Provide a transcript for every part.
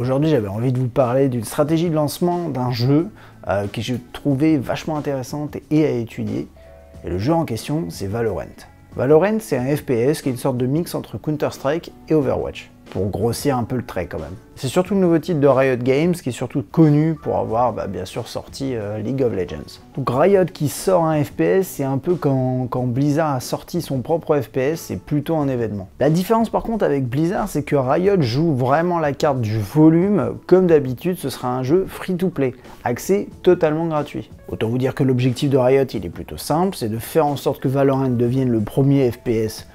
Aujourd'hui, j'avais envie de vous parler d'une stratégie de lancement d'un jeu que je trouvais vachement intéressante et à étudier. Et le jeu en question, c'est Valorant. Valorant, c'est un FPS qui est une sorte de mix entre Counter-Strike et Overwatch, pour grossir un peu le trait quand même. C'est surtout le nouveau titre de Riot Games, qui est surtout connu pour avoir bien sûr sorti League of Legends. Donc Riot qui sort un FPS, c'est un peu quand Blizzard a sorti son propre FPS, c'est plutôt un événement. La différence par contre avec Blizzard, c'est que Riot joue vraiment la carte du volume. Comme d'habitude, ce sera un jeu free-to-play, accès totalement gratuit. Autant vous dire que l'objectif de Riot, il est plutôt simple, c'est de faire en sorte que Valorant devienne le premier FPS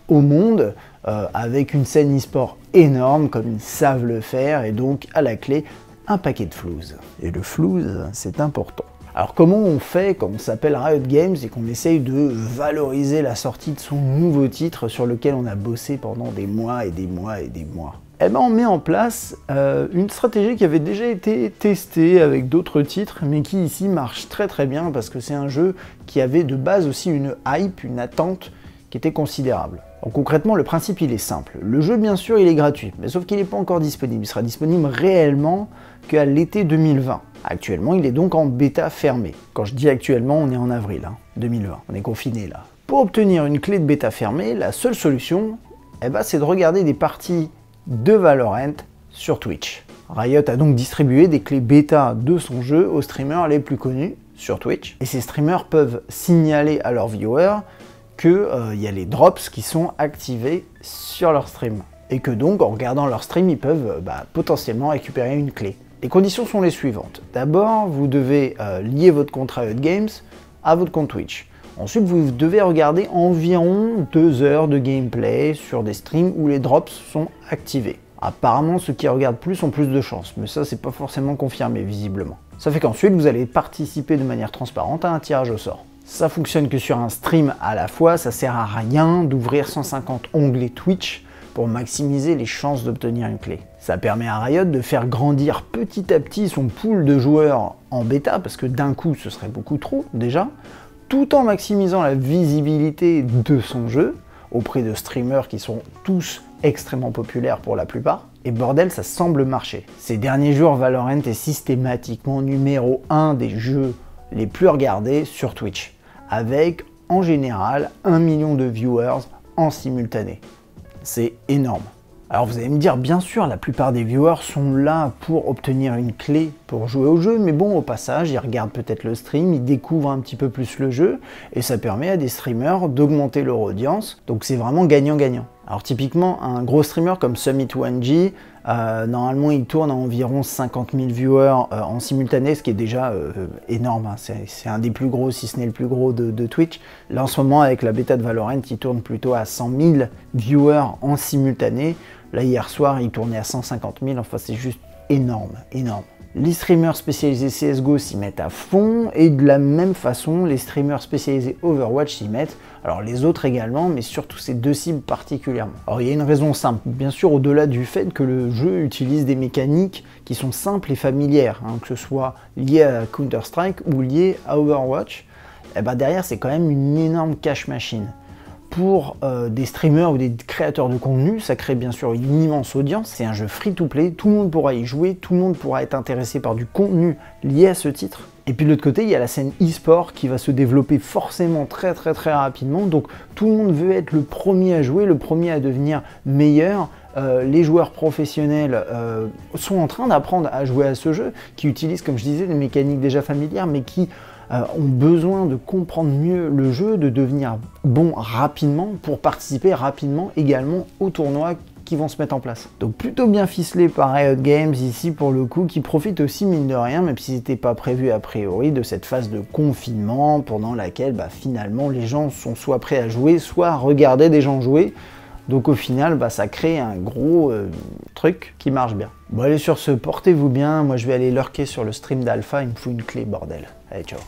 au monde, avec une scène e-sport énorme comme ils savent le faire, et donc à la clé un paquet de flouze. Et le flouze, c'est important. Alors comment on fait quand on s'appelle Riot Games et qu'on essaye de valoriser la sortie de son nouveau titre sur lequel on a bossé pendant des mois et des mois et des mois? Eh ben on met en place une stratégie qui avait déjà été testée avec d'autres titres, mais qui ici marche très bien parce que c'est un jeu qui avait de base aussi une hype, une attente qui était considérable. Donc concrètement, le principe il est simple. Le jeu bien sûr il est gratuit, mais sauf qu'il n'est pas encore disponible. Il sera disponible réellement qu'à l'été 2020. Actuellement, il est donc en bêta fermée. Quand je dis actuellement, on est en avril 2020, on est confiné là. Pour obtenir une clé de bêta fermée, la seule solution, c'est de regarder des parties de Valorant sur Twitch. Riot a donc distribué des clés bêta de son jeu aux streamers les plus connus sur Twitch. Et ces streamers peuvent signaler à leurs viewers qu'il y a les drops qui sont activés sur leur stream. Et que donc, en regardant leur stream, ils peuvent potentiellement récupérer une clé. Les conditions sont les suivantes. D'abord, vous devez lier votre compte Riot Games à votre compte Twitch. Ensuite, vous devez regarder environ 2 heures de gameplay sur des streams où les drops sont activés. Apparemment, ceux qui regardent plus ont plus de chance, mais ça, c'est pas forcément confirmé, visiblement. Ça fait qu'ensuite, vous allez participer de manière transparente à un tirage au sort. Ça fonctionne que sur un stream à la fois, ça sert à rien d'ouvrir 150 onglets Twitch pour maximiser les chances d'obtenir une clé. Ça permet à Riot de faire grandir petit à petit son pool de joueurs en bêta, parce que d'un coup, ce serait beaucoup trop, déjà, tout en maximisant la visibilité de son jeu auprès de streamers qui sont tous extrêmement populaires pour la plupart. Et bordel, ça semble marcher. Ces derniers jours, Valorant est systématiquement numéro 1 des jeux les plus regardés sur Twitch, avec en général 1 million de viewers en simultané. C'est énorme. Alors vous allez me dire, bien sûr, la plupart des viewers sont là pour obtenir une clé pour jouer au jeu, mais bon, au passage, ils regardent peut-être le stream, ils découvrent un petit peu plus le jeu, et ça permet à des streamers d'augmenter leur audience, donc c'est vraiment gagnant-gagnant. Alors typiquement, un gros streamer comme Summit1G, normalement il tourne à environ 50 000 viewers en simultané, ce qui est déjà énorme, hein. C'est un des plus gros, si ce n'est le plus gros de Twitch. Là en ce moment, avec la bêta de Valorant, il tourne plutôt à 100 000 viewers en simultané. Là hier soir, il tournait à 150 000, enfin c'est juste énorme. Les streamers spécialisés CSGO s'y mettent à fond, et de la même façon, les streamers spécialisés Overwatch s'y mettent. Alors les autres également, mais surtout ces deux cibles particulièrement. Alors il y a une raison simple, bien sûr, au-delà du fait que le jeu utilise des mécaniques qui sont simples et familières, que ce soit lié à Counter-Strike ou lié à Overwatch, derrière c'est quand même une énorme cash machine. Pour des streamers ou des créateurs de contenu, ça crée bien sûr une immense audience. C'est un jeu free-to-play, tout le monde pourra y jouer, tout le monde pourra être intéressé par du contenu lié à ce titre. Et puis de l'autre côté, il y a la scène e-sport qui va se développer forcément très rapidement. Donc tout le monde veut être le premier à jouer, le premier à devenir meilleur. Les joueurs professionnels sont en train d'apprendre à jouer à ce jeu, qui utilise, comme je disais, des mécaniques déjà familières, mais qui ont besoin de comprendre mieux le jeu, de devenir bon rapidement pour participer rapidement également aux tournois qui vont se mettre en place. Donc plutôt bien ficelé par Riot Games ici pour le coup, qui profite aussi mine de rien, même si c'était pas prévu a priori, de cette phase de confinement pendant laquelle finalement les gens sont soit prêts à jouer, soit regarder des gens jouer. Donc au final, ça crée un gros truc qui marche bien. Bon allez, sur ce, portez-vous bien, moi je vais aller lurker sur le stream d'Alpha, il me faut une clé, bordel. Allez, ciao.